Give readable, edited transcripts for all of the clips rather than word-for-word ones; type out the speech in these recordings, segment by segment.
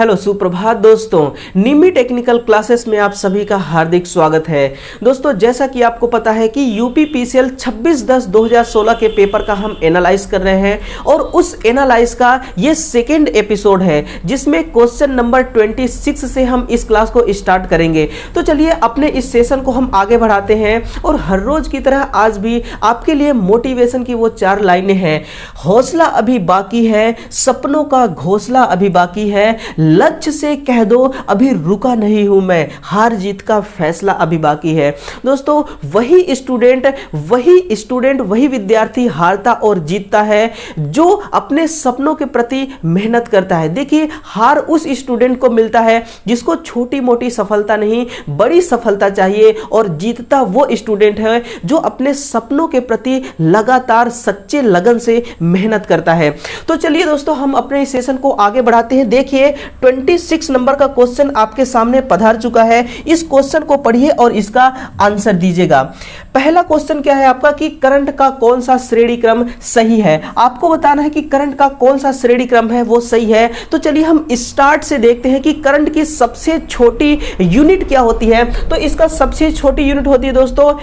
Hello सुप्रभात दोस्तों, निमी technical classes में आप सभी का हार्दिक स्वागत है। दोस्तों जैसा कि आपको पता है कि यूपीपीसीएल 26/10/2016 के पेपर का हम एनालाइज कर रहे हैं और उस एनालाइज का ये सेकेंड एपिसोड है जिसमें क्वेश्चन नंबर 26 से हम इस क्लास को स्टार्ट करेंगे। तो चलिए अपने इस सेशन को हम आगे बढ़ाते हैं और हर रोज की तरह आज भी आपके लिए मोटिवेशन की वो 4 लाइनें हैं। हौसला अभी बाकी है, सपनों का घोंसला अभी बाकी है, लक्ष्य से कह दो अभी रुका नहीं हूं मैं, हार जीत का फैसला अभी बाकी है। दोस्तों वही स्टूडेंट वही विद्यार्थी हारता और जीतता है जो अपने सपनों के प्रति मेहनत करता है। देखिए हार उस स्टूडेंट को मिलता है जिसको छोटी मोटी सफलता नहीं बड़ी सफलता चाहिए, और जीतता वो स्टूडेंट है जो अपने सपनों के प्रति लगातार सच्चे लगन से मेहनत करता है। तो चलिए दोस्तों हम अपने इस सेशन को आगे बढ़ाते हैं। देखिए 26 नंबर का क्वेश्चन आपके सामने पधार चुका है। इस क्वेश्चन को पढ़िए और इसका आंसर दीजिएगा। पहला क्वेश्चन क्या है आपका कि करंट का कौन सा श्रेणी क्रम सही है। आपको बताना है कि करंट का कौन सा श्रेणी क्रम है वो सही है। तो चलिए हम स्टार्ट से देखते हैं कि करंट की सबसे छोटी यूनिट क्या होती है। तो इसका सबसे छोटी यूनिट होती है दोस्तों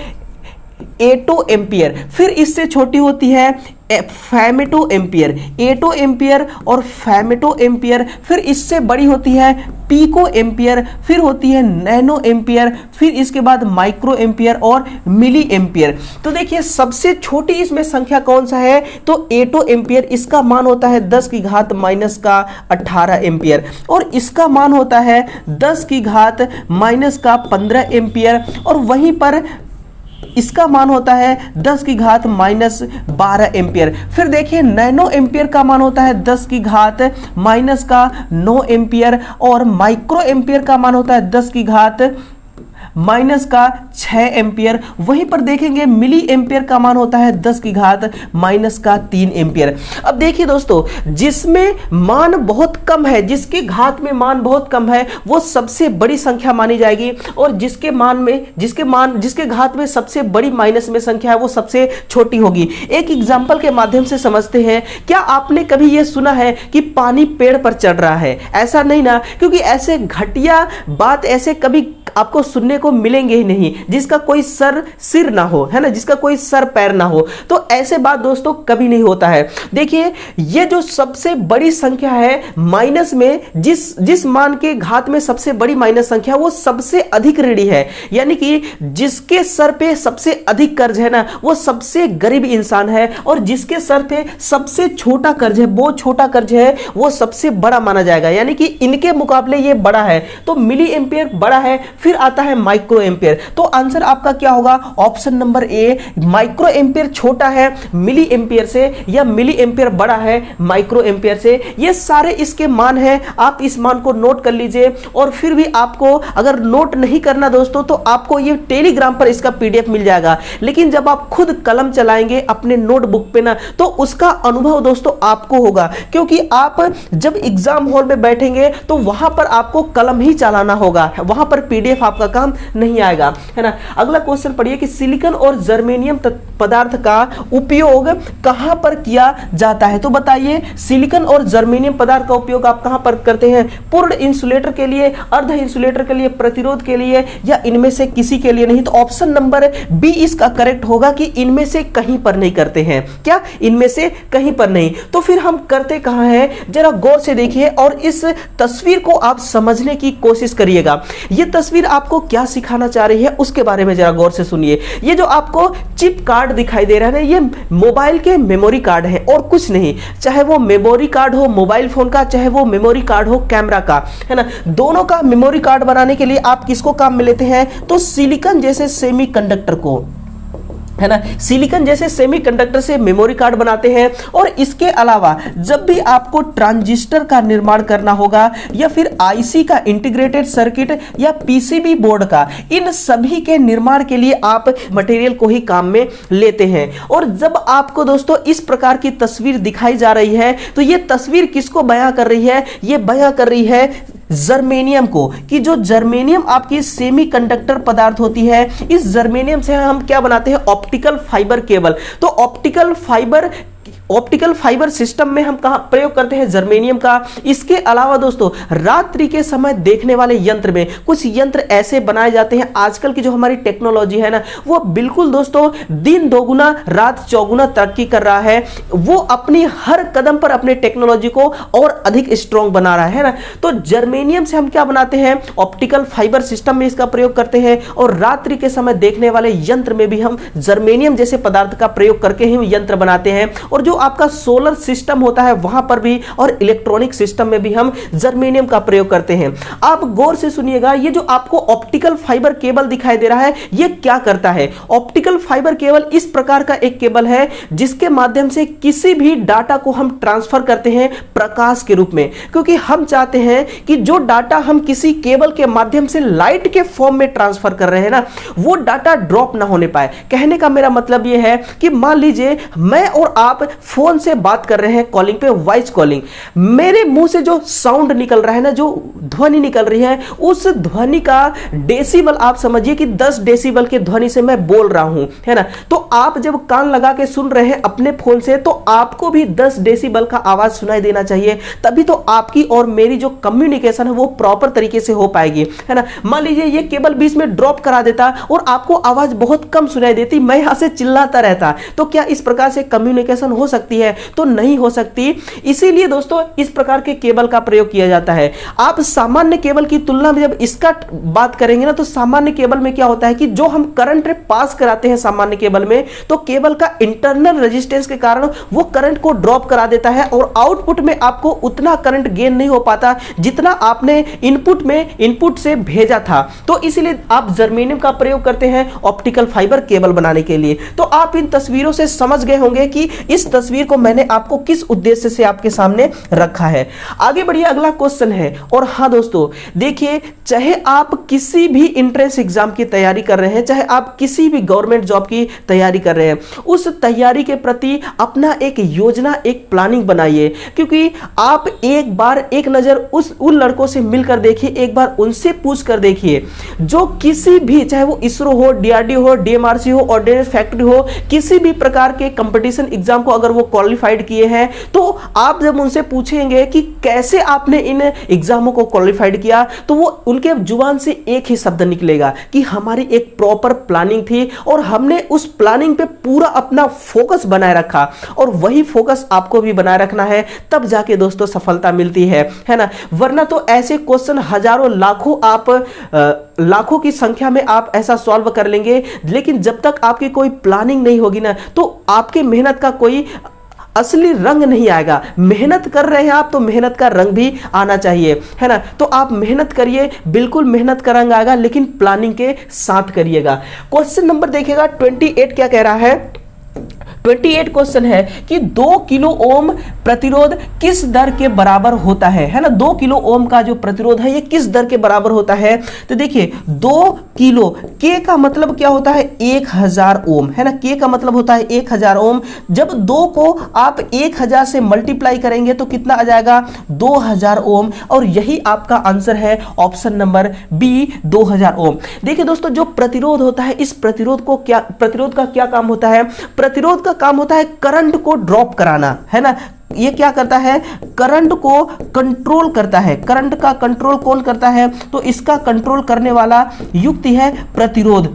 एटो एम्पियर, फिर इससे छोटी होती है फेमेटो एम्पियर, एटो एम्पियर और फेमेटो एम्पियर, फिर इससे बड़ी होती है पीको एम्पियर, फिर होती है नैनो एम्पियर, फिर इसके बाद माइक्रो एम्पियर और मिली एम्पियर। तो देखिए सबसे छोटी इसमें संख्या कौन सा है तो एटो एम्पियर, इसका मान होता है 10⁻⁻18 एम्पियर, और इसका मान होता है 10⁻⁻15 एम्पियर, और वहीं पर इसका मान होता है 10⁻⁻12 एम्पियर। फिर देखिए नैनो एम्पियर का मान होता है 10⁻⁻9 एम्पियर, और माइक्रो एम्पियर का मान होता है 10⁻⁻6 एम्पियर। वहीं पर देखेंगे मिली एम्पियर का मान होता है 10⁻⁻3 एम्पियर। अब देखिए दोस्तों जिसमें मान बहुत कम है, जिसके घात में मान बहुत कम है वो सबसे बड़ी संख्या मानी जाएगी, और जिसके घात में सबसे बड़ी माइनस में संख्या है वो सबसे छोटी होगी। एक एग्जांपल के माध्यम से समझते हैं। क्या आपने कभी यह सुना है कि पानी पेड़ पर चढ़ रहा है? ऐसा नहीं ना, क्योंकि ऐसे घटिया बात ऐसे कभी आपको सुनने को मिलेंगे ही नहीं जिसका कोई सिर ना हो, है ना, जिसका कोई सर पैर ना हो। तो ऐसे बात दोस्तों कभी नहीं होता है। देखिए ये जो सबसे बड़ी संख्या है माइनस में, जिस मान के घात में सबसे बड़ी माइनस संख्या वो सबसे अधिक ऋणी है, यानी कि जिसके सर पे सबसे अधिक कर्ज है ना वो सबसे गरीब इंसान है, और जिसके सर पे सबसे छोटा कर्ज है वो छोटा कर्ज है वो सबसे बड़ा माना जाएगा, यानी कि इनके मुकाबले ये बड़ा है। तो मिली एम्पियर बड़ा है, फिर आता है माइक्रो एम्पियर। तो आंसर आपका क्या होगा? Option number A, micro ampere छोटा है मिली एम्पियर से, या मिली एम्पियर बड़ा है माइक्रो एम्पियर से। ये सारे इसके मान हैं, आप इस मान को नोट कर लीजिए। और फिर भी आपको अगर नोट नहीं करना दोस्तों तो आपको ये टेलीग्राम पर इसका पीडीएफ मिल जाएगा, लेकिन जब आप खुद कलम चलाएंगे अपने नोटबुक पे ना तो उसका अनुभव दोस्तों आपको होगा, क्योंकि आप जब एग्जाम हॉल में बैठेंगे तो वहां पर आपको कलम ही चलाना होगा, वहां पर पीडीएफ आपका काम नहीं आएगा, है ना। अगला क्वेश्चन पढ़िए कि सिलिकॉन और जर्मेनियम पदार्थ का उपयोग कहां पर किया जाता है। तो बताइए सिलिकॉन और जर्मेनियम पदार्थ का उपयोग आप कहां पर करते हैं? पूर्ण इंसुलेटर के लिए, अर्ध इंसुलेटर के लिए, प्रतिरोध के लिए, या इनमें से किसी के लिए नहीं? तो ऑप्शन नंबर बी इसका करेक्ट होगा कि इनमें से कहीं पर नहीं करते हैं। क्या? इनमें से कहीं पर नहीं। तो फिर हम करते कहां हैं? जरा गौर से देखिए और इस तस्वीर को आप समझने की कोशिश करिएगा। यह तस्वीर आपको क्या सिखाना चाह रही है उसके बारे में जरा गौर से सुनिए। ये जो आपको चिप कार्ड दिखाई दे रहा है ये मोबाइल के मेमोरी कार्ड है और कुछ नहीं, चाहे वो मेमोरी कार्ड हो मोबाइल फोन का, चाहे वो मेमोरी कार्ड हो कैमरा का, है ना। दोनों का मेमोरी कार्ड बनाने के लिए आप किसको काम में लेते हैं? तो सिलिकॉन जैसे सेमीकंडक्टर को, है ना, सिलिकॉन जैसे सेमीकंडक्टर से मेमोरी कार्ड बनाते हैं। और इसके अलावा जब भी आपको ट्रांजिस्टर का निर्माण करना होगा, या फिर आईसी का, इंटीग्रेटेड सर्किट, या पीसीबी बोर्ड का, इन सभी के निर्माण के लिए आप मटेरियल को ही काम में लेते हैं। और जब आपको दोस्तों इस प्रकार की तस्वीर दिखाई जा रही है तो यह तस्वीर किसको बयां कर रही है? यह बयां कर रही है जर्मेनियम को, कि जो जर्मेनियम आपकी सेमीकंडक्टर पदार्थ होती है, इस जर्मेनियम से हम क्या बनाते हैं? Optical fibre cable. तो optical fibre optical fibre system में हम कहां प्रयोग करते हैं, जर्मेनियम का। इसके अलावा दोस्तों रात्रि के समय देखने वाले यंत्र में कुछ यंत्र ऐसे बनाए जाते हैं, आजकल की जो हमारी टेक्नोलॉजी है ना वो बिल्कुल दोस्तों दिन दोगुना रात चौगुना तरक्की कर रहा है, वो अपनी हर कदम पर अपने टेक्नोलॉजी को और अधिक स्ट्रॉन्ग बना रहा है ना। तो जर्मेनियम से हम क्या बनाते हैं, ऑप्टिकल फाइबर सिस्टम में इसका प्रयोग करते हैं, और रात्रि के समय देखने वाले यंत्र में भी हम जर्मेनियम जैसे पदार्थ का प्रयोग करके ही यंत्र बनाते हैं। और जो आपका सोलर सिस्टम होता है वहां पर भी, और इलेक्ट्रॉनिक सिस्टम में भी हम जर्मेनियम का प्रयोग करते हैं। आप गौर से सुनिएगा, ये जो आपको ऑप्टिकल फाइबर केबल दिखाई दे रहा है ये क्या करता है। ऑप्टिकल फाइबर केबल इस प्रकार का एक केबल है जिसके माध्यम से किसी भी डाटा को हम ट्रांसफर करते हैं प्रकाश के रूप में, क्योंकि हम चाहते हैं कि जो डाटा हम किसी केबल के माध्यम से लाइट के फॉर्म में ट्रांसफर कर रहे हैं ना, वो डाटा ड्रॉप ना होने पाए। कहने का मेरा मतलब यह है कि मान लीजिए मैं और आप फोन से बात कर रहे हैं, कॉलिंग पे, वॉइस कॉलिंग, मेरे मुंह से जो साउंड निकल रहा है ना, जो ध्वनि निकल रही है, उस ध्वनि का डेसिबल आप समझिए कि 10 डेसिबल के ध्वनि से मैं बोल रहा हूं, है ना। तो आप जब कान लगा के सुन रहे हैं अपने फोन से, तो आपको भी 10 डेसिबल का आवाज सुनाई देना चाहिए, तभी तो आपकी और मेरी जो कम्युनिकेशन है वो प्रॉपर तरीके से हो पाएगी, है ना। मान लीजिए ये केबल बीच में ड्रॉप करा देता और आपको आवाज बहुत कम सुनाई देती, मैं यहां से चिल्लाता रहता, तो क्या इस प्रकार से कम्युनिकेशन हो सकती है? तो नहीं हो सकती। इसीलिए दोस्तों इस प्रकार के केबल का प्रयोग किया जाता है। आप सामान्य केबल की तुलना में जब इसका बात करेंगे ना, तो सामान्य केबल में क्या होता है कि जो हम करंट पास कराते हैं सामान्य केबल में, तो केबल का इंटरनल रेजिस्टेंस के कारण वो करंट को ड्रॉप करा देता है, और आउटपुट में आपको उतना करंट गेन नहीं हो पाता जितना आपने इनपुट से भेजा था। तो इसलिए आप जर्मेनियम का प्रयोग करते हैं ऑप्टिकल फाइबर केबल बनाने के लिए। तो आप इन तस्वीरों से समझ गए होंगे कि इस तस्वीर को मैंने आपको किस उद्देश्य से आपके सामने रखा है। आगे बढ़िए, अगला क्वेश्चन है। और हां दोस्तों देखिए, चाहे आप किसी भी एंट्रेंस एग्जाम की तैयारी कर रहे हैं, चाहे आप किसी भी गवर्नमेंट जॉब की तैयारी कर रहे हैं, उस तैयारी के प्रति अपना एक योजना, एक प्लानिंग बनाइए। क्योंकि आप एक बार एक नजर उन लड़कों से मिलकर देखिए, एक बार उनसे पूछ कर देखिए, जो किसी भी, चाहे वो इसरो हो, डीआरडीओ हो, डीएमआरसी हो, ऑर्डिनेंस फैक्ट्री हो, किसी भी प्रकार के कंपटीशन एग्जाम को अगर वो क्वालिफाइड किए हैं, तो आप जब उनसे पूछेंगे कि कैसे आपने इन एग्जामों को क्वालिफाइड किया, तो वो उनके जुबान से एक ही शब्द निकलेगा कि हमारी एक प्रॉपर प्लानिंग थी और हमने उस प्लानिंग पे पूरा अपना फोकस बनाए रखा। और वही फोकस आपको भी बनाए रखना है, तब जाके दोस्तों सफलता मिलती है ना। वरना तो ऐसे क्वेश्चन हजारों लाखों की संख्या में आप ऐसा सॉल्व कर लेंगे, लेकिन जब तक आपकी कोई प्लानिंग नहीं होगी ना, तो आपके मेहनत का कोई असली रंग नहीं आएगा। मेहनत कर रहे हैं आप, तो मेहनत का रंग भी आना चाहिए, है ना। तो आप मेहनत करिए, बिल्कुल मेहनत का रंग आएगा, लेकिन प्लानिंग के साथ करिएगा। क्वेश्चन नंबर देखिएगा 28 क्या कह रहा है। 28 क्वेश्चन है कि 2 किलो ओम प्रतिरोध किस दर के बराबर होता है ना। 2 किलो ओम का जो प्रतिरोध है ये किस दर के बराबर होता है। तो देखिए 2 किलो, के का मतलब क्या होता है 1000 ओम, है ना। के का मतलब होता है 1000 ओम। जब 2 को आप 1000 से मल्टीप्लाई करेंगे तो कितना आ जाएगा 2000 ओम, और यही आपका आंसर है ऑप्शन नंबर बी 2000 ओम। देखिए दोस्तों, जो प्रतिरोध होता है, इस प्रतिरोध का क्या काम होता है। प्रतिरोध का काम होता है करंट को ड्रॉप कराना, है ना। ये क्या करता है, करंट को कंट्रोल करता है। करंट का कंट्रोल कौन करता है, तो इसका कंट्रोल करने वाला युक्ति है प्रतिरोध,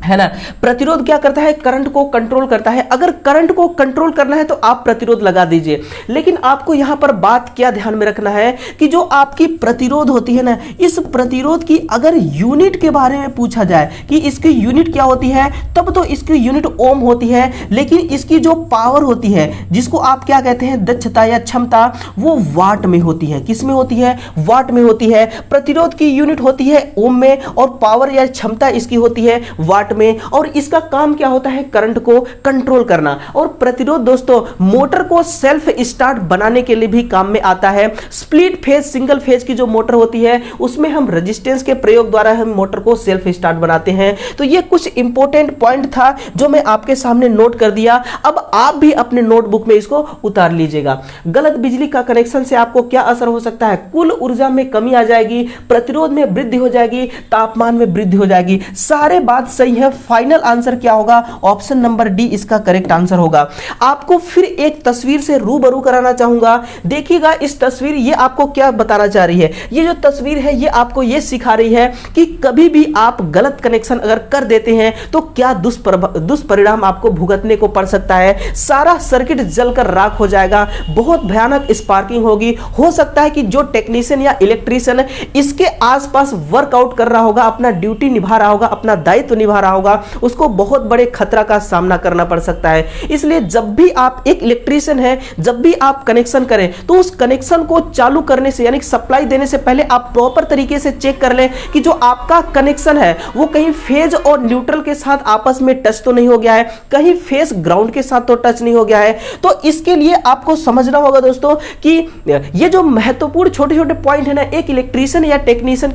है ना। प्रतिरोध क्या करता है, करंट को कंट्रोल करता है। अगर करंट को कंट्रोल करना है तो आप प्रतिरोध लगा दीजिए, लेकिन आपको यहां पर बात क्या ध्यान में रखना है कि जो आपकी प्रतिरोध होती है ना, इस प्रतिरोध की अगर यूनिट के बारे में पूछा जाए कि इसकी यूनिट क्या होती है, तब तो इसकी यूनिट ओम होती है, लेकिन इसकी जो पावर होती है, जिसको आप क्या कहते हैं दक्षता या क्षमता, वो वाट में होती है। किस में होती है, वाट में होती है। प्रतिरोध की यूनिट होती है ओम में, और पावर या क्षमता इसकी होती है वाट में, और इसका काम क्या होता है करंट को कंट्रोल करना। और प्रतिरोध दोस्तों मोटर को सेल्फ स्टार्ट बनाने के लिए भी काम में आता है। स्प्लिट फेज, सिंगल फेज की जो मोटर होती है उसमें हम रेजिस्टेंस के प्रयोग द्वारा हम मोटर को सेल्फ स्टार्ट बनाते हैं। तो ये कुछ इंपॉर्टेंट पॉइंट था जो मैं आपके सामने नोट कर दिया। अब आप भी अपने नोटबुक में इसको उतार लीजिएगा। गलत बिजली का कनेक्शन से आपको क्या असर हो सकता है, कुल ऊर्जा में कमी आ जाएगी, प्रतिरोध में वृद्धि हो जाएगी, तापमान में वृद्धि हो जाएगी। सारे बात सही है, है। फाइनल आंसर क्या होगा? ऑप्शन नंबर डी इसका करेक्ट आंसर होगा। आपको फिर एक तस्वीर से रूबरू कराना चाहूंगा। देखिएगा इस तस्वीर, ये आपको क्या बताना चाह रही है? ये जो तस्वीर है ये आपको ये सिखा रही है कि कभी भी आप गलत कनेक्शन अगर कर देते हैं तो क्या दुष्परिणाम आपको भुगतने को पड़ सकता है। सारा सर्किट जलकर राख हो जाएगा, बहुत भयानक स्पार्किंग होगी। हो सकता है कि जो टेक्नीशियन या इलेक्ट्रीशियन इसके आसपास वर्कआउट कर रहा होगा, अपना ड्यूटी निभा रहा होगा, अपना दायित्व निभा रहा होगा, उसको बहुत बड़े खतरा का सामना करना पड़ सकता है। इसलिए जब भी आप एक इलेक्ट्रीशियन है, जब भी आप कनेक्शन करें तो उस कनेक्शन को चालू करने से यानी सप्लाई देने से पहले आप प्रॉपर तरीके से चेक कर लें कि जो आपका कनेक्शन है वो कहीं फेज और न्यूट्रल के साथ आपस में टच तो नहीं हो गया है, कहीं फेज ग्राउंड के साथ तो टच नहीं हो गया है। तो इसके लिए आपको समझना होगा दोस्तों कि ये जो महत्वपूर्ण छोटे छोटे पॉइंट है ना, एक इलेक्ट्रीशियन या टेक्नीशियन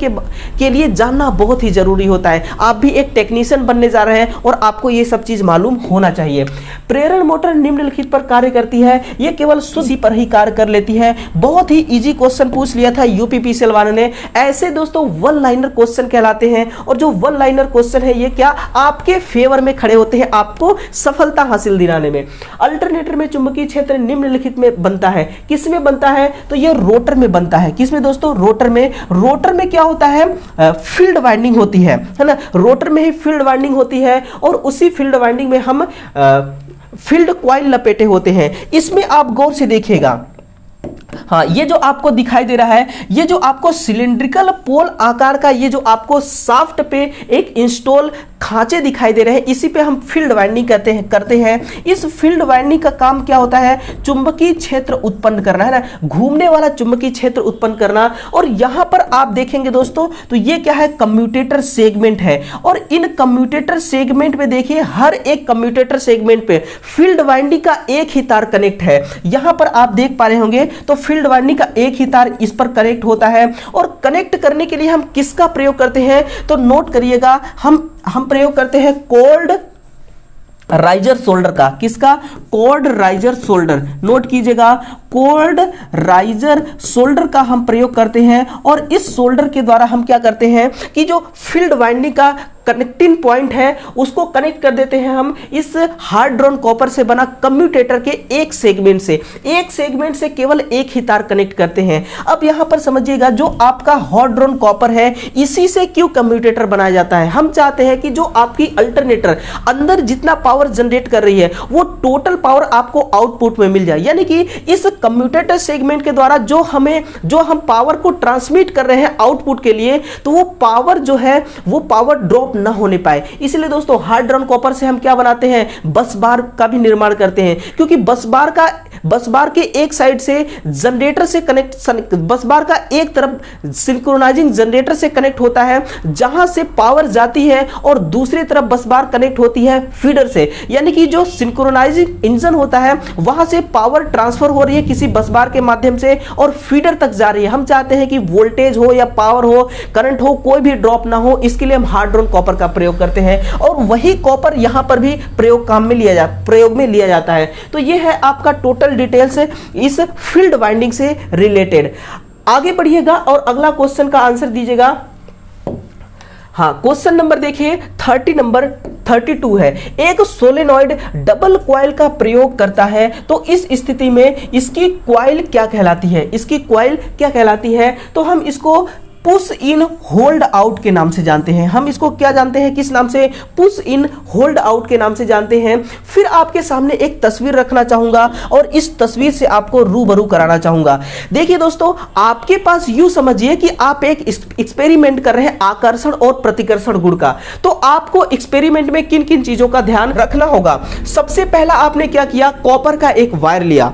के लिए जानना बहुत ही जरूरी होता है। आप भी एक टेक्नीशियन बनने जा रहे हैं और आपको ये सब चीज मालूम होना चाहिए। प्रेरण मोटर निम्नलिखित पर कार्य करती है, ये केवल सूची पर ही कार्य कर लेती है। बहुत ही इजी क्वेश्चन पूछ लिया था यूपीपीसीएल वाले ने। ऐसे दोस्तों वन लाइनर क्वेश्चन कहलाते हैं और जो वन लाइनर क्वेश्चन है ये क्या आपके फेवर में खड़े होते हैं, आपको सफलता हासिल दिलाने में। अल्टरनेटर में चुंबकीय क्षेत्र निम्नलिखित में बनता है, किसमें बनता है? तो ये रोटर में बनता है। किसमें दोस्तों? रोटर में। रोटर में क्या होता है? फील्ड वाइंडिंग होती है ना, रोटर में ही फील्ड वाइंडिंग होती है और उसी फील्ड वाइंडिंग में हम फील्ड कॉइल लपेटे होते हैं। इसमें आप गौर से देखिएगा, हाँ ये जो आपको दिखाई दे रहा है, ये जो आपको सिलिंड्रिकल पोल आकार का ये जो आपको शाफ्ट पे एक इंस्टॉल खांचे दिखाई दे रहे हैं, इसी पे हम फील्ड वाइंडिंग करते हैं। इस फील्ड वाइंडिंग का काम क्या होता है? चुंबकीय क्षेत्र उत्पन्न करना है ना, घूमने वाला चुंबकीय क्षेत्र उत्पन्न करना। और यहां पर आप देखेंगे दोस्तों तो ये क्या है? कम्यूटेटर सेगमेंट है। और इन कम्यूटेटर सेगमेंट में देखिए, हर एक कम्यूटेटर सेगमेंट पे फील्ड वाइंडिंग का एक ही तार कनेक्ट है। यहां पर आप देख पा रहे होंगे तो फील्ड वाइंडिंग का एक ही तार इस पर कनेक्ट होता है। और कनेक्ट करने के लिए हम किसका प्रयोग करते हैं? तो नोट करिएगा, हम प्रयोग करते हैं कोल्ड राइजर सोल्डर का। किसका? Cold riser solder. नोट कीजिएगा, कोल्ड राइजर सोल्डर का हम प्रयोग करते हैं। और इस सोल्डर के द्वारा हम क्या करते हैं कि जो फील्ड वाइंडिंग का कनेक्टिंग पॉइंट है उसको कनेक्ट कर देते हैं हम इस हार्ड ड्रॉन कॉपर से बना कम्यूटेटर के एक सेगमेंट से। एक सेगमेंट से केवल एक ही तार कनेक्ट करते हैं। अब यहां पर समझिएगा, जो आपका हॉट ड्रॉन कॉपर है इसी से क्यों कम्यूटेटर बनाया जाता है? हम चाहते हैं कि जो आपकी अल्टरनेटर अंदर जितना पावर जनरेट कर रही है वो टोटल पावर आपको आउटपुट में मिल जाए। यानी कि इस कम्यूटेटर सेगमेंट के द्वारा जो हम पावर को ट्रांसमिट कर रहे हैं आउटपुट के लिए, तो वो पावर जो है वो पावर ड्रॉप न होने पाए। इसलिए दोस्तों हार्ड ड्रॉन कॉपर से हम क्या बनाते हैं? बस बार का भी निर्माण करते हैं, क्योंकि बस बार के एक साइड से जनरेटर से कनेक्ट, बस बार का एक तरफ सिंक्रोनाइजिंग जनरेटर से कनेक्ट होता है जहां से पावर जाती है, और दूसरी तरफ बस बार कनेक्ट होती है फीडर से। यानी कि जो सिंक्रोनाइजिंग इंजन होता है वहां से पावर ट्रांसफर हो रही है किसी बस बार के माध्यम से और फीडर तक जा रही है। हम चाहते हैं कि वोल्टेज हो या पावर हो, करंट हो, कोई भी ड्रॉप ना हो। इसके लिए हम हार्ड ड्रॉन कॉपर का प्रयोग करते हैं और वही कॉपर यहां पर भी प्रयोग में लिया जाता है। तो यह है आपका टोटल डिटेल्स इस फील्ड वाइंडिंग से रिलेटेड। आगे बढ़िएगा और अगला क्वेश्चन का आंसर दीजिएगा। हाँ, क्वेश्चन नंबर देखिए 32 है। एक सोलेनॉइड डबल कॉइल का प्रयोग करता है, तो इस स्थिति में इसकी कॉइल क्या कहलाती है? इसकी कॉइल क्या कहलाती है? तो हम इसको पुश इन होल्ड आउट के नाम से जानते हैं। हम इसको क्या जानते हैं? किस नाम से? पुश इन होल्ड आउट के नाम से जानते हैं। फिर आपके सामने एक तस्वीर रखना चाहूंगा और इस तस्वीर से आपको रूबरू कराना चाहूंगा। देखिए दोस्तों, आपके पास यूं समझिए कि आप एक एक्सपेरिमेंट कर रहे हैं आकर्षण और प्रतिकर्षण गुण का। तो आपको एक्सपेरिमेंट में किन किन चीजों का ध्यान रखना होगा? सबसे पहला आपने क्या किया? कॉपर का एक वायर लिया।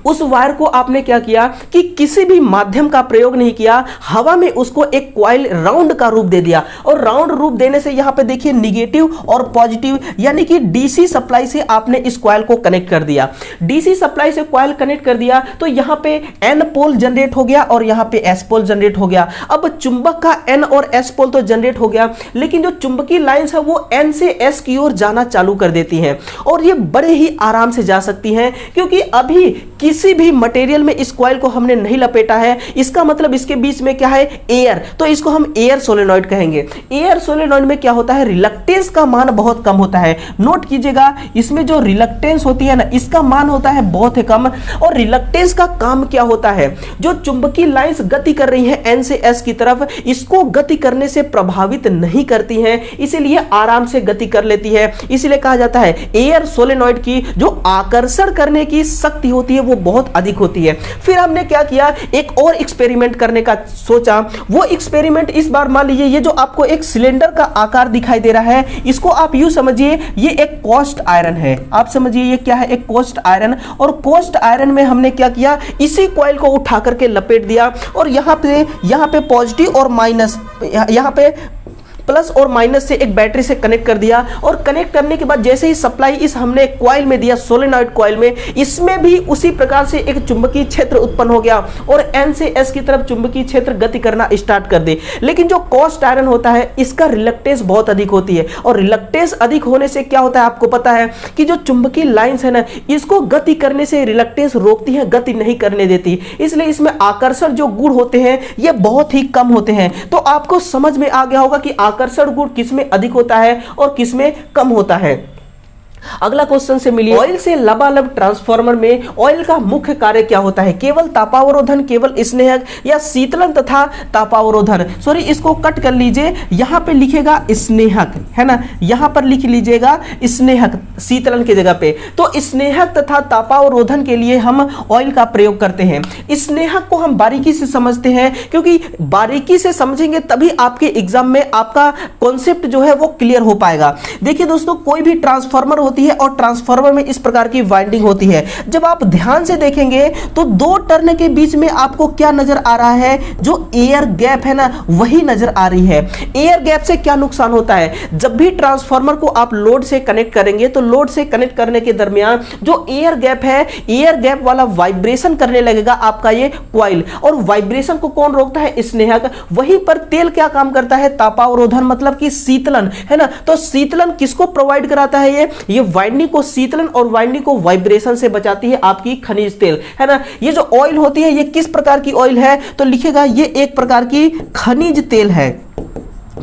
उस वायर को आपने क्या किया कि किसी भी माध्यम का प्रयोग नहीं किया, हवा में उसको एक कॉइल राउंड का रूप दे दिया। और राउंड रूप देने से यहां पे देखिए निगेटिव और पॉजिटिव यानी कि डीसी सप्लाई से आपने इस कॉइल को कनेक्ट कर दिया। डीसी सप्लाई से कॉइल कनेक्ट कर दिया तो यहां पे एन पोल जनरेट हो गया और यहां पे एस पोल जनरेट हो गया। अब चुंबक का एन और एस पोल तो जनरेट हो गया, लेकिन जो चुंबकीय लाइंस है वो एन से एस की ओर जाना चालू कर देती हैं और ये बड़े ही आराम से जा सकती हैं, क्योंकि अभी किसी भी मटेरियल में इस कॉइल को हमने नहीं लपेटा है, इसका मतलब इसके बीच में क्या है, एयर, तो इसको हम एयर सोलेनॉइड कहेंगे। एयर सोलेनॉइड में क्या होता है, रिलक्टेंस का मान बहुत कम होता है। नोट कीजिएगा, इसमें जो रिलक्टेंस होती है ना, इसका मान होता है बहुत ही कम। और रिलक्टेंस का काम क्या होता है, जो चुंबकीय लाइंस गति कर रही हैं एन से एस की तरफ, इसको गति करने से प्रभावित नहीं करती हैं, इसीलिए आराम से गति कर लेती है। इसीलिए कहा जाता है एयर सोलेनॉइड की जो आकर्षण करने की शक्ति होती है वो बहुत अधिक होती है। फिर हमने क्या किया, एक और एक्सपेरिमेंट करने का सोचा। वो एक्सपेरिमेंट इस बार मान लीजिए, ये जो आपको एक सिलेंडर का आकार दिखाई दे रहा है, इसको आप यूं समझिए ये एक कास्ट आयरन है। आप समझिए ये क्या है, एक कास्ट आयरन। और कास्ट आयरन में हमने क्या किया, इसी कॉइल को उठा करके लपेट दिया और यहां पे पॉजिटिव और माइनस, यहां पे प्लस और माइनस से एक बैटरी से कनेक्ट कर दिया। और कनेक्ट करने के बाद जैसे ही सप्लाई इस हमने कॉइल में दिया, सोलेनॉइड कॉइल में, इसमें भी उसी प्रकार से एक चुंबकीय क्षेत्र उत्पन्न हो गया और एन से एस की तरफ चुंबकीय क्षेत्र गति करना स्टार्ट कर दे। लेकिन जो कास्ट आयरन होता है इसका रिलक्टेंस बहुत अधिक होती है, और रिलक्टेंस अधिक होने से क्या होता है, आपको पता है कि जो चुंबकीय लाइंस है ना, इसको गति करने से रिलक्टेंस रोकती है, गति नहीं करने देती। इसलिए इसमें आकर्षण जो गुण होते हैं ये बहुत ही कम होते हैं। तो आपको समझ में आ गया होगा कि आकर्षण गुण किसमें अधिक होता है और किसमें कम होता है। अगला क्वेश्चन से मिलिए, ऑयल से लबालब ट्रांसफार्मर में ऑयल का मुख्य कार्य क्या होता है, केवल तापावरोधन, केवल स्नेहक, या शीतलन तथा तापावरोधन। सॉरी, इसको कट कर लीजिए, यहां पे लिखेगा स्नेहक, है ना, यहां पर लिख लीजिएगा स्नेहक शीतलन की जगह पे। तो स्नेहक तथा तापावरोधन के लिए हम ऑयल का प्रयोग करते हैं। स्नेहक को हम बारीकी से समझते हैं, क्योंकि बारीकी से समझेंगे तभी आपके एग्जाम में आपका कॉन्सेप्ट जो है वो क्लियर हो पाएगा। देखिए दोस्तों, कोई भी ट्रांसफार्मर होती है और ट्रांसफार्मर में इस प्रकार की वाइंडिंग होती है। जब आप ध्यान से देखेंगे तो दो टर्न के बीच में आपको क्या नजर आ रहा है, जो एयर गैप है ना, वही नजर आ रही है। एयर गैप से क्या नुकसान होता है, जब भी ट्रांसफार्मर को आप लोड से कनेक्ट करेंगे तो लोड से कनेक्ट करने के दरमियान जो एयर गैप है, एयर गैप वाला वाइब्रेशन करने लगेगा आपका ये कॉइल। और वाइब्रेशन को कौन रोकता है, स्नेहक। वहीं पर तेल क्या काम करता है, तापावरोधन, मतलब कि शीतलन, है ना। तो शीतलन किसको प्रोवाइड कराता है, ये वाइंडिंग को शीतलन और वाइंडिंग को वाइब्रेशन से बचाती है आपकी खनिज तेल, है ना। ये जो ऑयल होती है ये किस प्रकार की ऑयल है, तो लिखेगा ये एक प्रकार की खनिज तेल है।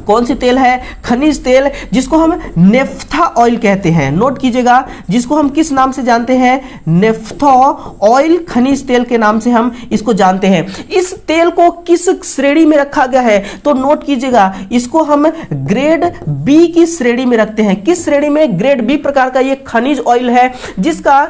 कौन सी तेल है, खनिज तेल, जिसको हम नेफ्था ऑयल कहते हैं। नोट कीजिएगा, जिसको हम किस नाम से जानते हैं, नेफ्था ऑयल, खनिज तेल के नाम से हम इसको जानते हैं। इस तेल को किस श्रेणी में रखा गया है, तो नोट कीजिएगा, इसको हम ग्रेड बी की श्रेणी में रखते हैं। किस श्रेणी में, ग्रेड बी प्रकार का ये खनिज ऑयल है, जिसका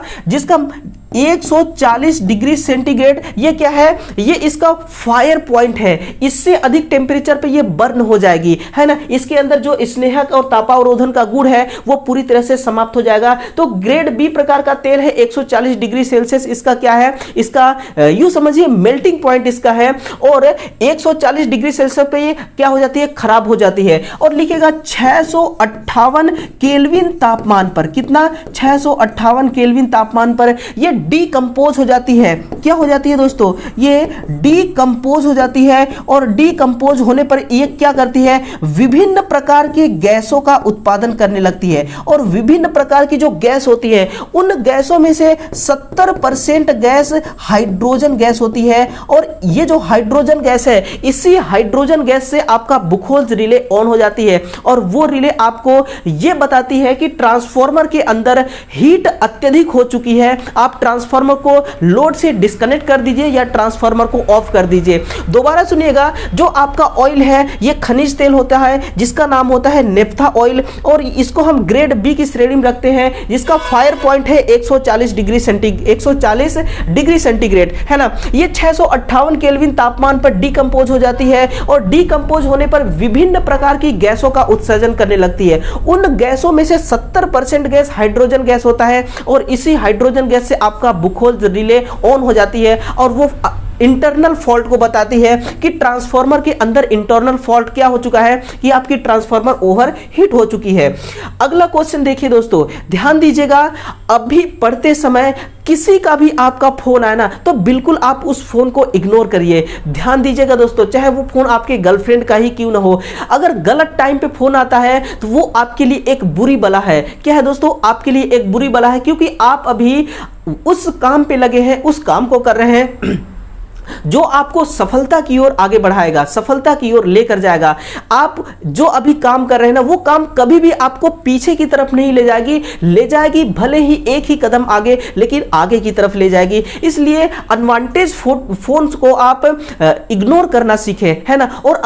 140 डिग्री सेंटीग्रेड ये क्या है, ये इसका फायर पॉइंट है। इससे अधिक टेम्परेचर पे ये बर्न हो जाएगी, है ना। इसके अंदर जो स्नेहक और तापावरोधन का गुण है वो पूरी तरह से समाप्त हो जाएगा। तो ग्रेड बी प्रकार का तेल है, 140 डिग्री सेल्सियस इसका क्या है, इसका यूं समझिए मेल्टिंग पॉइंट इसका है। और 140 डिग्री सेल्सियस पे ये क्या हो जाती है, खराब हो जाती है। और लिखेगा 658 केल्विन तापमान पर, कितना, 658 केल्विन तापमान पर ये डीकंपोज हो जाती है। क्या हो जाती है दोस्तों, ये डीकंपोज हो जाती है। और डीकंपोज होने पर ये क्या करती है, विभिन्न प्रकार की गैसों का उत्पादन करने लगती है। और विभिन्न प्रकार की जो गैस होती है, उन गैसों में से 70% गैस हाइड्रोजन गैस होती है। और ये जो हाइड्रोजन गैस है, इसी हाइड्रोजन गैस से आपका बुखोल्ज रिले ऑन हो जाती है। और वो रिले आपको ये बताती है कि ट्रांसफार्मर के अंदर हीट अत्यधिक हो चुकी है, आप ट्रांसफार्मर को लोड से डिस्कनेक्ट कर दीजिए या ट्रांसफार्मर को ऑफ कर दीजिए। दोबारा सुनिएगा, जो आपका ऑयल है ये खनिज तेल होता है, जिसका नाम होता है नेफ्था ऑयल। और इसको हम ग्रेड बी की श्रेणी में रखते हैं, जिसका फायर पॉइंट है 140 डिग्री सेंटीग्रेड, है ना। ये 658 केल्विन तापमान पर डीकंपोज हो जाती है। और डीकंपोज होने पर विभिन्न प्रकार की गैसों का उत्सर्जन करने लगती है। उन गैसों में से 70% गैस हाइड्रोजन गैस होता है। और इसी हाइड्रोजन गैस से आपका बुखोल्ज रिले ऑन हो जाती है। और वो इंटरनल फॉल्ट को बताती है कि ट्रांसफार्मर के अंदर इंटरनल फॉल्ट क्या हो चुका है कि आपकी ट्रांसफार्मर ओवर हीट हो चुकी है। अगला क्वेश्चन देखिए दोस्तों, ध्यान दीजिएगा, अभी पढ़ते समय किसी का भी आपका फोन आए ना तो बिल्कुल आप उस फोन को इग्नोर करिए। ध्यान दीजिएगा दोस्तों, चाहे वो फोन आपके गर्लफ्रेंड का ही क्यों ना हो, अगर गलत टाइम पे फोन आता है तो वो आपके लिए एक बुरी बला है। क्या है दोस्तों, आपके लिए एक बुरी बला है, क्योंकि आप अभी उस काम पे लगे हैं, उस काम को कर रहे हैं जो आपको सफलता की ओर आगे बढ़ाएगा, सफलता की ओर लेकर जाएगा। आप जो अभी काम कर रहे हैं ना, वो काम कभी भी आपको पीछे की तरफ नहीं ले जाएगी भले ही एक ही कदम आगे, लेकिन आगे की तरफ ले जाएगी। इसलिए अनवांटेज फोन्स को आप इग्नोर करना सीखें, है ना, और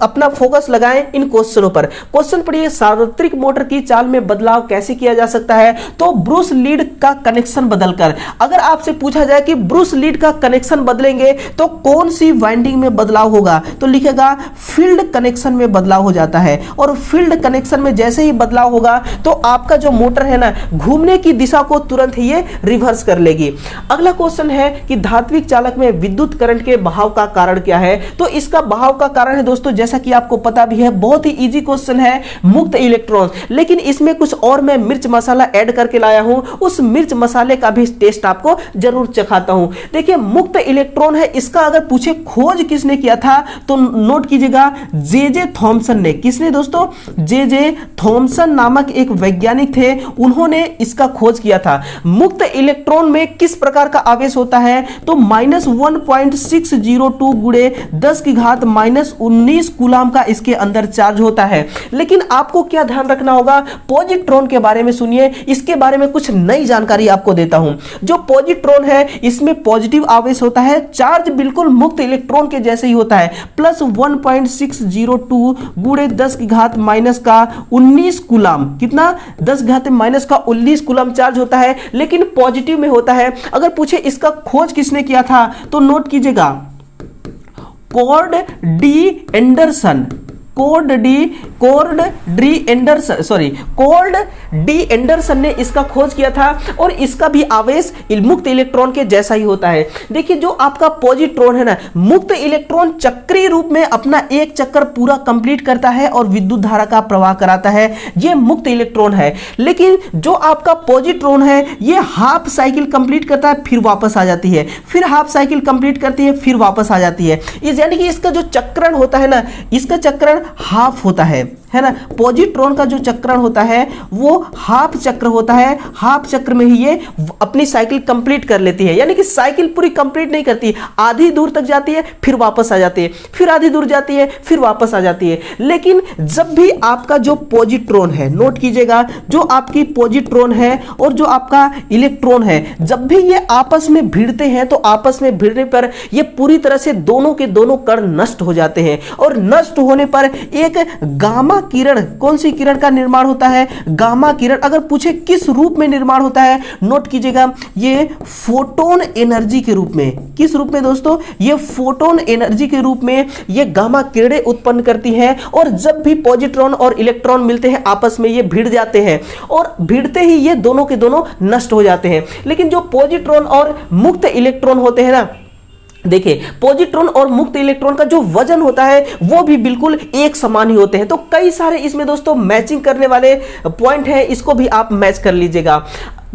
अपना फोकस लगाएं इन क्वेश्चनों पर। क्वेश्चन पढ़िए, सार्वत्रिक मोटर की चाल में बदलाव कैसे किया जा सकता है? तो ब्रूस लीड का कनेक्शन बदलकर। अगर आपसे पूछा जाए कि ब्रूस लीड का कनेक्शन बदलेंगे तो कौन सी वाइंडिंग में बदलाव होगा, तो लिखेगा फील्ड कनेक्शन में बदलाव हो जाता है। और फील्ड कनेक्शन में जैसे ही बदलाव होगा तो आपका जो मोटर है ना, घूमने की दिशा को तुरंत ही ये रिवर्स कर लेगी। अगला क्वेश्चन है कि धात्विक चालक में विद्युत करंट के बहाव का कारण क्या है? तो इसका बहाव का कारण है दोस्तों, जैसा कि आपको पता भी है, बहुत ही इजी क्वेश्चन है, मुक्त इलेक्ट्रॉन। लेकिन इसमें कुछ और मैं मिर्च मसाला ऐड करके लाया हूं, उस मिर्च मसाले का भी टेस्ट आपको जरूर चखाता हूं। देखिए, मुक्त इलेक्ट्रॉन है, इसका अगर पूछे खोज किसने किया था तो नोट कीजिएगा, जे थॉमसन ने। किसने दोस्तों? जे थॉमसन नामक एक वैज्ञानिक थे, उन्होंने इसका खोज किया था। मुक्त इलेक्ट्रॉन में किस प्रकार का आवेश होता है? तो -1.602 गुणे 10 की घात -19 कूलाम का इसके अंदर चार्ज होता है। लेकिन आपको क्या ध्यान रखना होगा, पॉजिट्रॉन के बारे में सुनिए, इसके बारे में कुछ नई जानकारी आपको देता हूं। जो पॉजिट्रॉन है, इसमें पॉजिटिव आवेश होता है, चार्ज बिल्कुल मुक्त इलेक्ट्रॉन के जैसे ही होता है, +1.602 गुणे 10 की घात माइनस का 19 कूलाम। कितना? 10 घात माइनस का 19 कूलाम चार्ज होता है, लेकिन पॉजिटिव में होता है। अगर पूछे इसका खोज किसने किया था तो नोट कीजिएगा, कॉर्ड डी एंडरसन ने इसका खोज किया था, और इसका भी आवेश मुक्त इलेक्ट्रॉन के जैसा ही होता है। देखिए, जो आपका पॉजिट्रॉन है ना, मुक्त इलेक्ट्रॉन चक्रीय रूप में अपना एक चक्कर पूरा कंप्लीट करता है और विद्युत धारा का प्रवाह कराता है, ये मुक्त इलेक्ट्रॉन है। लेकिन जो आपका पॉजिट्रॉन है, ये हाफ साइकिल कंप्लीट करता है, फिर वापस आ जाती है, फिर हाफ साइकिल कंप्लीट करती है, फिर वापस आ जाती है। यानी कि इसका जो चक्रण होता है ना, इसका चक्रण हाफ होता है ना। पॉजिट्रॉन का जो चक्रण होता है वो हाफ चक्र होता है, हाफ चक्र में ही ये अपनी साइकिल कंप्लीट कर लेती है। यानी कि साइकिल पूरी कंप्लीट नहीं करती, आधी दूर तक जाती है, फिर वापस आ जाती है, फिर आधी दूर जाती है, फिर वापस आ जाती है। लेकिन जब भी आपका जो पॉजिट्रॉन है, नोट कीजिएगा, जो आपकी पॉजिट्रॉन है और जो आपका इलेक्ट्रॉन है, जब भी ये आपस में भिड़ते हैं तो आपस में भिड़ने पर ये पूरी तरह से दोनों के दोनों कण नष्ट हो जाते हैं, और नष्ट होने पर एक गामा किरण, कौन सी किरण का निर्माण होता है? गामा किरण। अगर पूछे किस रूप में निर्माण होता है, नोट कीजिएगा, ये फोटोन एनर्जी के रूप में। किस रूप में दोस्तों? ये फोटोन एनर्जी के रूप में ये गामा किरणें उत्पन्न करती हैं, और जब भी पॉजिट्रॉन और इलेक्ट्रॉन मिलते हैं आपस में ये भिड़ जाते हैं, और भिड़ते ही ये दोनों के दोनों नष्ट हो जाते हैं। लेकिन जो पॉजिट्रॉन और मुक्त इलेक्ट्रॉन होते हैं ना, देखिए, पॉजिट्रॉन और मुक्त इलेक्ट्रॉन का जो वजन होता है वो भी बिल्कुल एक समान ही होते हैं। तो कई सारे इसमें दोस्तों मैचिंग करने वाले पॉइंट हैं, इसको भी आप मैच कर लीजिएगा।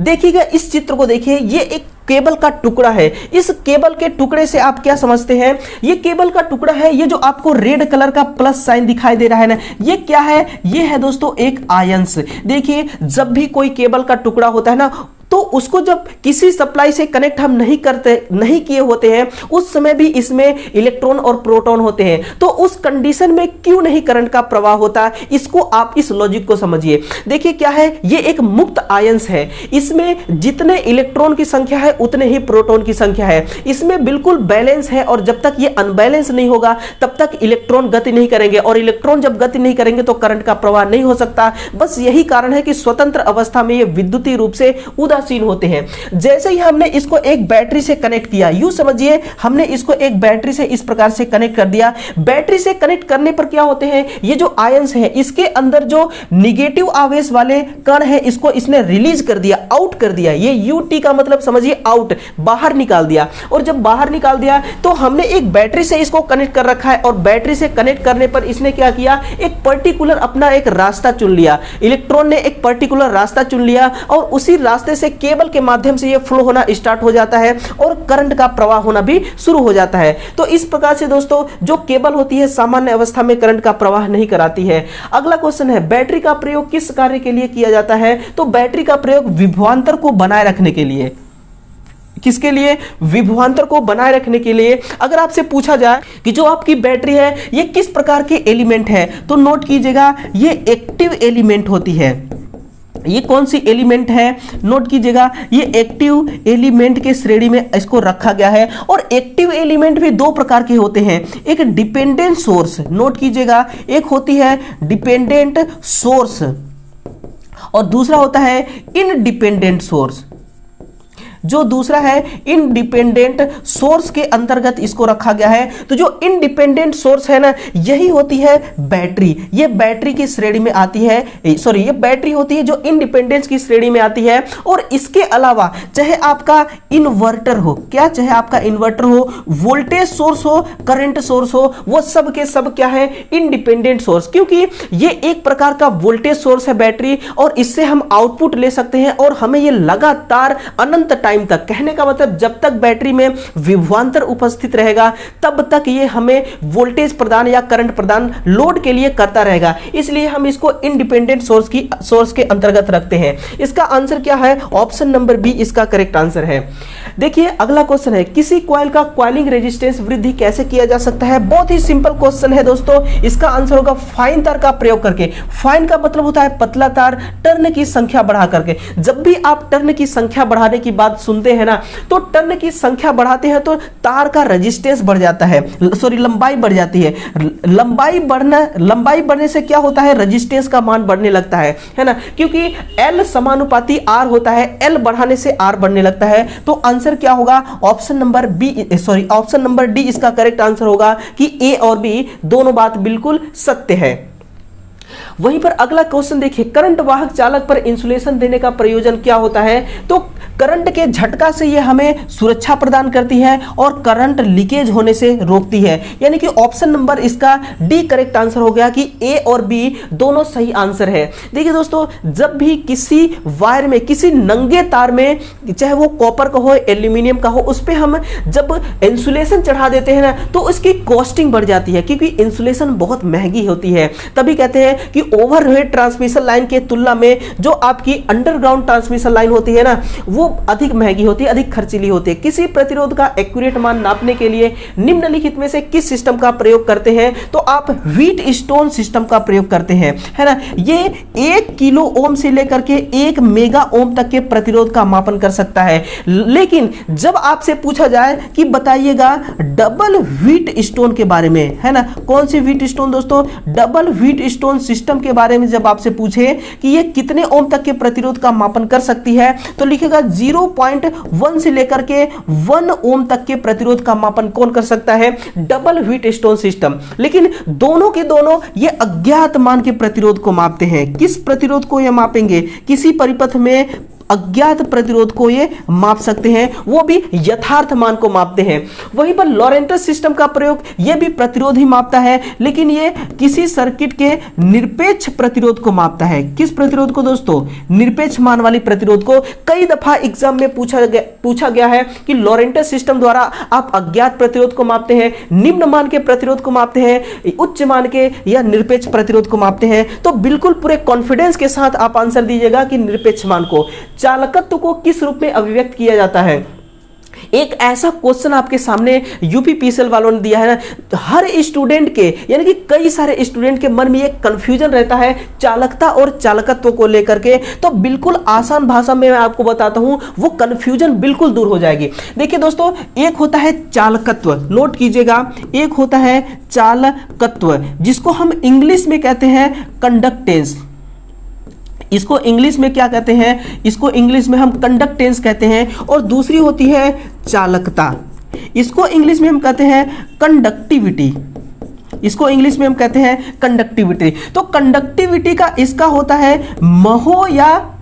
देखिएगा, इस चित्र को देखिए, ये एक केबल का टुकड़ा है। इस केबल के टुकड़े से आप क्या समझते हैं? ये केबल का टुकड़ा है, ये जो आपको रेड कलर का प्लस साइन दिखाई दे रहा है ना, ये क्या है? ये है दोस्तों एक आयंस। देखिए, जब भी कोई केबल का टुकड़ा होता है ना, तो उसको जब किसी सप्लाई से कनेक्ट हम नहीं किए होते हैं, उस समय भी इसमें इलेक्ट्रॉन और प्रोटॉन होते हैं। तो उस कंडीशन में क्यों नहीं करंट का प्रवाह होता, इसको आप इस लॉजिक को समझिए। देखिए क्या है, ये एक मुक्त आयंस है, इसमें जितने इलेक्ट्रॉन की संख्या है उतने ही प्रोटॉन की संख्या है, इसमें बिल्कुल बैलेंस है। और जब तक ये अनबैलेंस नहीं होगा तब तक इलेक्ट्रॉन गति नहीं करेंगे, और इलेक्ट्रॉन जब गति नहीं करेंगे तो करंट का प्रवाह नहीं हो सकता। बस यही कारण है कि स्वतंत्र अवस्था में ये विद्युतीय रूप से उदाहरण उदासीन होते हैं। जैसे ही हमने इसको एक बैटरी से कनेक्ट किया, यूं समझिए हमने इसको एक बैटरी से इस प्रकार से कनेक्ट कर दिया। बैटरी से कनेक्ट करने पर क्या होते हैं, ये जो आयंस है इसके अंदर जो निगेटिव आवेश वाले कण है इसको इसने रिलीज कर दिया, आउट कर दिया। ये यूटी का मतलब समझिए आउट, बाहर निकाल दिया। और जब बाहर निकाल दिया तो हमने एक बैटरी से इसको कनेक्ट कर रखा है और बैटरी से कनेक्ट करने पर इसने क्या किया, एक पर्टिकुलर अपना एक रास्ता चुन लिया। इलेक्ट्रॉन ने एक पर्टिकुलर रास्ता चुन लिया और उसी रास्ते से केबल के माध्यम से ये फ्लो होना स्टार्ट हो जाता है और करंट का प्रवाह होना भी शुरू हो जाता है। तो इस प्रकार से दोस्तों जो केबल होती है सामान्य अवस्था में करंट का प्रवाह नहीं कराती है। अगला क्वेश्चन है, बैटरी का प्रयोग किस कार्य के लिए किया जाता है? तो बैटरी का प्रयोग विभवांतर को बनाए रखने के लिए। किसके लिए? विभवांतर को बनाए रखने के लिए। अगर आपसे पूछा जाए कि जो आपकी बैटरी है ये किस प्रकार के एलिमेंट है, तो नोट कीजिएगा ये एक्टिव एलिमेंट होती है। ये कौन सी एलिमेंट है? नोट कीजिएगा ये एक्टिव एलिमेंट के श्रेणी में इसको रखा गया है। और एक्टिव एलिमेंट भी दो प्रकार के होते हैं, एक डिपेंडेंट सोर्स, नोट कीजिएगा, एक होती है डिपेंडेंट सोर्स और दूसरा होता है इनडिपेंडेंट सोर्स। जो दूसरा है इंडिपेंडेंट सोर्स के अंतर्गत इसको रखा गया है। तो जो इंडिपेंडेंट सोर्स है ना, यही होती है बैटरी। ये बैटरी की श्रेणी में आती है, सॉरी ये बैटरी होती है जो इंडिपेंडेंस की श्रेणी में आती है। और इसके अलावा चाहे आपका इन्वर्टर हो, क्या चाहे आपका इन्वर्टर हो, वोल्टेज सोर्स हो, करंट सोर्स हो, वो सब के सब क्या है, इंडिपेंडेंट सोर्स। क्योंकि ये एक प्रकार का वोल्टेज सोर्स है बैटरी और इससे हम आउटपुट ले सकते हैं और हमें ये लगातार अनंत टाइम तक, कहने का मतलब जब तक बैटरी में विभवांतर उपस्थित रहेगा तब तक ये हमें वोल्टेज प्रदान या करंट प्रदान लोड के लिए करता रहेगा। इसलिए हम इसको इंडिपेंडेंट सोर्स के अंतर्गत रखते हैं। इसका आंसर क्या है? ऑप्शन नंबर बी इसका करेक्ट आंसर है। देखिए अगला क्वेश्चन है, किसी कॉइल का कॉइलिंग रेजिस्टेंस वृद्धि कैसे किया जा सकता है? बहुत ही सिंपल क्वेश्चन है दोस्तों। इसका आंसर होगा फाइन तार का प्रयोग करके। फाइन का मतलब होता है पतला तार, टर्न की संख्या बढ़ा करके। जब भी आप टर्न की संख्या बढ़ाने की बात सुनते हैं ना, तो टर्न की संख्या बढ़ाते हैं तो तार का रेजिस्टेंस बढ़ जाता है, सॉरी लंबाई बढ़ जाती है। लंबाई बढ़ने से क्या होता है, रेजिस्टेंस का मान बढ़ने लगता है ना, क्योंकि L समानुपाती R होता है, L बढ़ाने से R बढ़ने लगता है। तो आंसर क्या होगा? ऑप्शन नंबर डी इसका करेक्ट आंसर होगा कि ए और बी दोनों बात बिल्कुल सत्य है। वहीं पर अगला क्वेश्चन देखिए, करंट वाहक चालक पर इंसुलेशन देने का प्रयोजन क्या होता है? तो करंट के झटका से ये हमें सुरक्षा प्रदान करती है और करंट लीकेज होने से रोकती है। यानी कि ऑप्शन नंबर इसका डी करेक्ट आंसर हो गया कि ए और बी दोनों सही आंसर है। देखिए दोस्तों, जब भी किसी वायर में, किसी नंगे तार में, चाहे वो कॉपर का हो, एल्यूमिनियम का हो, उस पर हम जब इंसुलेशन चढ़ा देते हैं ना, तो उसकी कॉस्टिंग बढ़ जाती है क्योंकि इंसुलेशन बहुत महंगी होती है। तभी कहते हैं कि ओवरहेड ट्रांसमिशन लाइन के तुलना में जो आपकी अंडरग्राउंड ट्रांसमिशन लाइन होती है ना, वो अधिक महंगी होती है, अधिक खर्चीली होती है। किसी प्रतिरोध का एक्यूरेट मान नापने के लिए निम्नलिखित में से किस सिस्टम का प्रयोग करते हैं? तो आप व्हीट स्टोन सिस्टम का प्रयोग करते हैं, है ना। ये 1 किलो ओम से लेकर के 1 मेगा ओम तक के प्रतिरोध का मापन कर सकता है। लेकिन जब आपसे पूछा जाए कि बताइएगा डबल व्हीट स्टोन के बारे में, है ना, कौन सी व्हीट स्टोन दोस्तों? डबल व्हीट स्टोन सिस्टम के बारे में जब आपसे पूछे कि ये कितने ओम तक के प्रतिरोध का मापन कर सकती है, तो लिखेगा 0.1 से लेकर के 1 ओम तक के प्रतिरोध का मापन कौन कर सकता है? Double wheat stone system. लेकिन दोनों के दोनों ये अज्ञात मान के प्रतिरोध को मापते हैं। किस प्रतिरोध को ये मापेंगे? किसी परिपथ में अज्ञात प्रतिरोध को ये माप सकते हैं, वो भी यथार्थ मान को मापते हैं। वहीं पर लॉरेंटस सिस्टम का प्रयोग ये भी प्रतिरोध ही मापता है, लेकिन ये किसी सर्किट के निरपेक्ष प्रतिरोध को मापता है। किस प्रतिरोध को दोस्तों? निरपेक्ष मान वाली प्रतिरोध को। कई दफा एग्जाम में पूछा गया है कि लॉरेंटस सिस्टम द्वारा आप अज्ञात प्रतिरोध को मापते हैं, निम्न मान के प्रतिरोध को मापते हैं, उच्च मान के या निरपेक्ष प्रतिरोध को मापते हैं। तो बिल्कुल पूरे कॉन्फिडेंस के साथ आप आंसर दीजिएगा कि निरपेक्ष मान को। चालकत्व को किस रूप में अभिव्यक्त किया जाता है? एक ऐसा क्वेश्चन आपके सामने यूपीपीसीएल वालों ने दिया है ना, हर स्टूडेंट के, यानी कि कई सारे स्टूडेंट के मन में एक कंफ्यूजन रहता है चालकता और चालकत्व को लेकर के। तो बिल्कुल आसान भाषा में मैं आपको बताता हूं, वो कंफ्यूजन बिल्कुल दूर हो जाएगी। देखिए दोस्तों, एक होता है चालकत्व, नोट कीजिएगा, एक होता है चालकत्व जिसको हम इंग्लिश में कहते हैं कंडक्टेंस। इसको इंग्लिश में क्या कहते हैं, इसको इंग्लिश में हम कंडक्टेंस कहते हैं। और दूसरी होती है चालकता, इसको इंग्लिश में हम कहते हैं कंडक्टिविटी, इसको इंग्लिश में हम कहते हैं कंडक्टिविटी। तो कंडक्टिविटी का इसका होता है महो या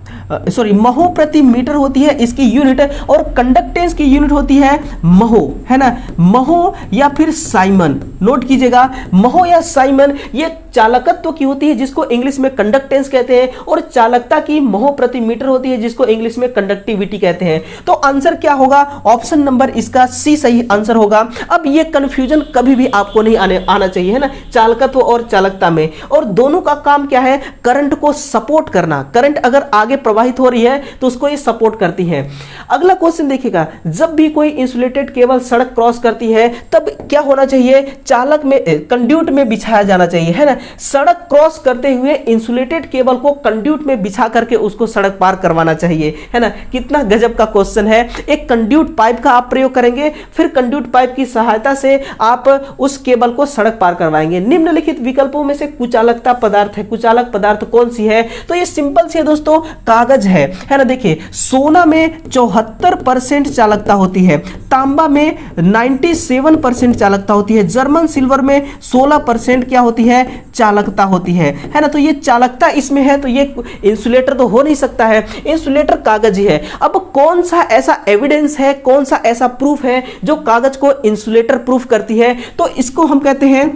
महो प्रति मीटर होती है इसकी यूनिट, और कंडक्टेंस की यूनिट होती है महो, है ना, महो या फिर साइमन। नोट कीजिएगा, महो या साइमन ये चालकत्व की होती है जिसको इंग्लिश में कंडक्टेंस कहते हैं, और चालकता की महो प्रति मीटर होती है जिसको इंग्लिश में कंडक्टिविटी कहते हैं। तो आंसर क्या होगा, ऑप्शन नंबर इसका सी सही आंसर होगा। अब ये कंफ्यूजन कभी भी आपको नहीं आना चाहिए, है ना, चालकत्व और चालकता में। और दोनों का काम क्या है, करंट को सपोर्ट करना। करंट अगर आगे प्रवाहित हो रही है तो उसको ये सपोर्ट करती है। अगला क्वेश्चन देखिएगा, जब भी कोई इंसुलेटेड केबल सड़क क्रॉस करती है तब क्या होना चाहिए, चालक में कंड्यूट में बिछाया जाना चाहिए, है ना। सड़क क्रॉस करते हुए इंसुलेटेड केबल को कंड्यूट में बिछा करके उसको सड़क पार करवाना चाहिए, है ना। कितना गजब का क्वेश्चन है। एक कंड्यूट पाइप का आप प्रयोग करेंगे, फिर कंड्यूट पाइप की सहायता से आप उस केबल को सड़क पार करवाएंगे। निम्नलिखित विकल्पों में से कुचालकता पदार्थ है, कुचालक पदार्थ कौन सी है, तो ये सिंपल सी है दोस्तों, कागज है ना। देखिए, सोना में 74% चालकता होती है, तांबा में 97% चालकता होती है, जर्मन सिल्वर में 16% क्या होती है, चालकता होती है ना। तो ये चालकता इसमें है, तो ये इंसुलेटर तो हो नहीं सकता है, इंसुलेटर कागज ही है। अब कौन सा ऐसा एविडेंस है, कौन सा ऐसा प्रूफ है जो कागज को इंसुलेटर प्रूफ करती है, तो इसको हम कहते हैं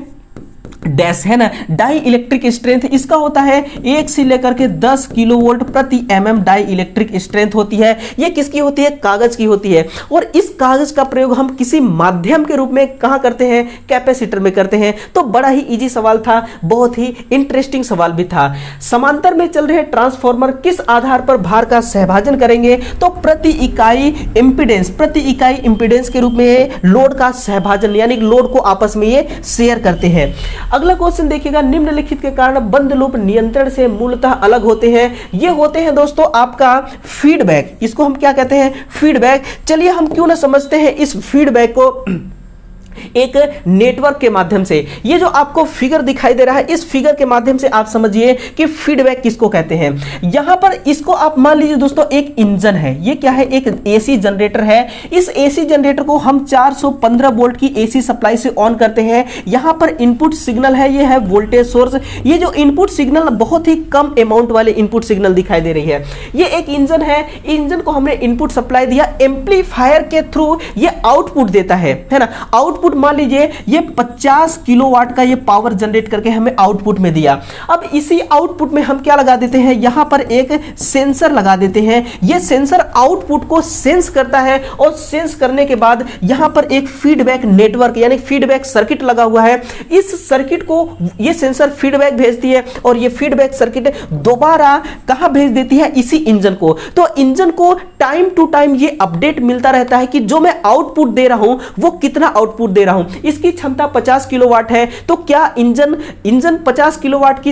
डैश, है ना, डाई इलेक्ट्रिक स्ट्रेंथ। इसका होता है 1 से लेकर के 10 किलोवोल्ट प्रति mm डाई इलेक्ट्रिक स्ट्रेंथ होती है। ये किसकी होती है, कागज की होती है। और इस कागज का प्रयोग हम किसी माध्यम के रूप में कहां करते हैं, कैपेसिटर में करते हैं। तो बड़ा ही इजी सवाल था, बहुत ही इंटरेस्टिंग सवाल भी था। समांतर में चल रहे ट्रांसफॉर्मर किस आधार पर भार का सहभाजन करेंगे, तो प्रति इकाई इंपीडेंस, प्रति इकाई इंपीडेंस के रूप में लोड का सहभाजन, यानी लोड को आपस में ये शेयर करते हैं। अगला क्वेश्चन देखिएगा, निम्नलिखित के कारण बंद लूप नियंत्रण से मूलतः अलग होते हैं। ये होते हैं दोस्तों आपका फीडबैक, इसको हम क्या कहते हैं, फीडबैक। चलिए हम क्यों ना समझते हैं इस फीडबैक को एक नेटवर्क के माध्यम से। ये जो आपको फिगर दिखाई दे रहा है, इस फिगर के माध्यम से आप समझिए कि फीडबैक किसको कहते हैं। यहां पर इसको आप मान लीजिए दोस्तों एक इंजन है, ये क्या है, एक एसी जनरेटर है। इस एसी जनरेटर को हम 415 वोल्ट की एसी सप्लाई से ऑन करते हैं। यहां पर इनपुट सिग्नल है, ये है वोल्टेज सोर्स। ये जो इनपुट सिग्नल बहुत ही कम अमाउंट वाले इनपुट सिग्नल दिखाई दे रही है। ये एक इंजन है, इंजन को हमने इनपुट सप्लाई दिया, एम्पलीफायर के थ्रू ये आउटपुट देता है ना। आउटपुट मान लीजिए ये 50 किलोवाट का ये पावर जनरेट करके हमें आउटपुट में दिया। अब इसी आउटपुट में हम क्या लगा देते हैं, यहां पर एक सेंसर लगा देते हैं। ये सेंसर आउटपुट को सेंस करता है, और सेंस करने के बाद यहां पर एक फीडबैक नेटवर्क यानी फीडबैक सर्किट लगा हुआ है। इस सर्किट को ये सेंसर फीडबैक भेजती है, और ये फीडबैक सर्किट दोबारा कहां भेज देती है, इसी इंजन को। तो इंजन को टाइम टू टाइम ये अपडेट मिलता रहता है कि जो मैं आउटपुट दे रहा हूं वो कितना आउटपुट दे रहा हूं। इसकी क्षमता 50 किलोवाट है, तो क्या इंजन 50 किलोवाट की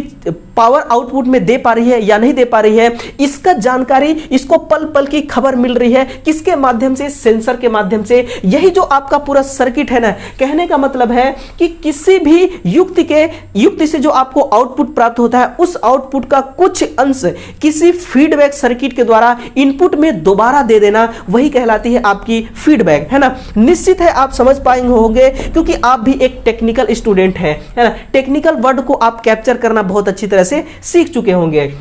पावर आउटपुट में दे पा रही है या नहीं दे पा रही है, इसका जानकारी इसको पल पल की खबर मिल रही है। किसके माध्यम से, सेंसर के माध्यम से। यही जो आपका पूरा सर्किट है ना, कहने का मतलब है कि किसी भी युक्ति से जो आपको आउटपुट प्राप्त होता है, उस आउटपुट का कुछ अंश किसी फीडबैक सर्किट के द्वारा इनपुट में दोबारा दे देना, वही कहलाती है आपकी फीडबैक, है ना। निश्चित है आप समझ पाएंगे होंगे, क्योंकि आप भी एक टेक्निकल स्टूडेंट हैं, है ना। टेक्निकल वर्ड को आप कैप्चर करना बहुत अच्छी तरह से सीख चुके होंगे।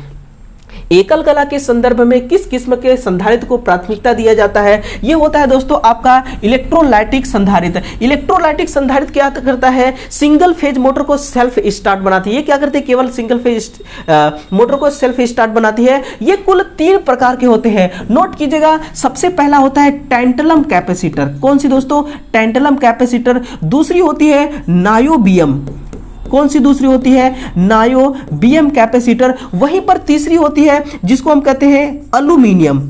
एकल कला के संदर्भ में किस किस्म के संधारित्र को प्राथमिकता दिया जाता है, यह होता है दोस्तों आपका इलेक्ट्रोलाइटिक संधारित्र। इलेक्ट्रोलाइटिक संधारित्र क्या करता है, सिंगल फेज मोटर को सेल्फ स्टार्ट बनाती है। ये क्या करती है, केवल सिंगल फेज मोटर को सेल्फ स्टार्ट बनाती है। ये कुल 3 प्रकार के होते हैं, नोट कीजिएगा। सबसे पहला होता है टैंटलम कैपेसिटर। कौन सी दोस्तों, टैंटलम कैपेसिटर। दूसरी होती है नायोबियम। कौन सी दूसरी होती है, नायोबियम कैपेसिटर। वहीं पर तीसरी होती है जिसको हम कहते हैं एल्यूमिनियम।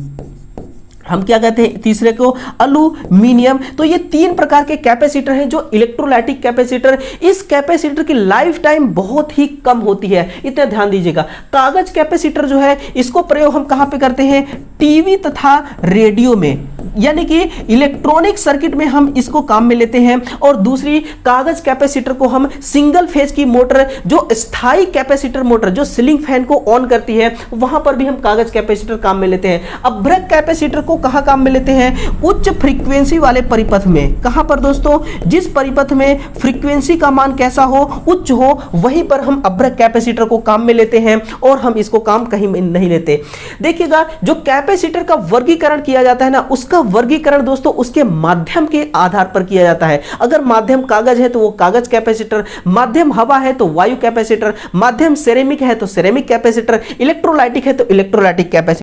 हम क्या कहते हैं तीसरे को, एल्यूमिनियम। तो ये 3 प्रकार के कैपेसिटर हैं जो इलेक्ट्रोलाइटिक कैपेसिटर। इस कैपेसिटर की लाइफ टाइम बहुत ही कम होती है, इतना ध्यान दीजिएगा। कागज कैपेसिटर जो है, इसको प्रयोग हम कहां पे करते हैं, टीवी तथा रेडियो में। यानी कि इलेक्ट्रॉनिक सर्किट में हम इसको काम में लेते हैं, और दूसरी कागज कैपेसिटर को हम सिंगल फेज की मोटर, जो स्थायी कैपेसिटर मोटर जो सीलिंग फैन को ऑन करती है, वहां पर भी हम कागज कैपेसिटर काम में लेते हैं। अब ब्रेक कैपेसिटर को कहां काम में लेते हैं? उच्च फ्रीक्वेंसी वाले परिपथ में। कहां पर दोस्तों? जिस परिपथ में फ्रीक्वेंसी का मान कैसा हो, उच्च हो, वहीं पर हम अब्रक कैपेसिटर को काम में लेते हैं, और हम इसको काम कहीं में नहीं लेते। देखिएगा, जो कैपेसिटर का वर्गीकरण किया जाता है ना, उसका वर्गीकरण दोस्तों उसके माध्यम के आधार पर किया जाता है। अगर माध्यम कागज है तो वो कागज कैपेसिटर, माध्यम हवा है तो वायु कैपेसिटर, माध्यम सेरेमिक है तो सेरेमिक कैपेसिटर, इलेक्ट्रोलाइटिक है तो इलेक्ट्रोलाइटिक कैपेसिटर।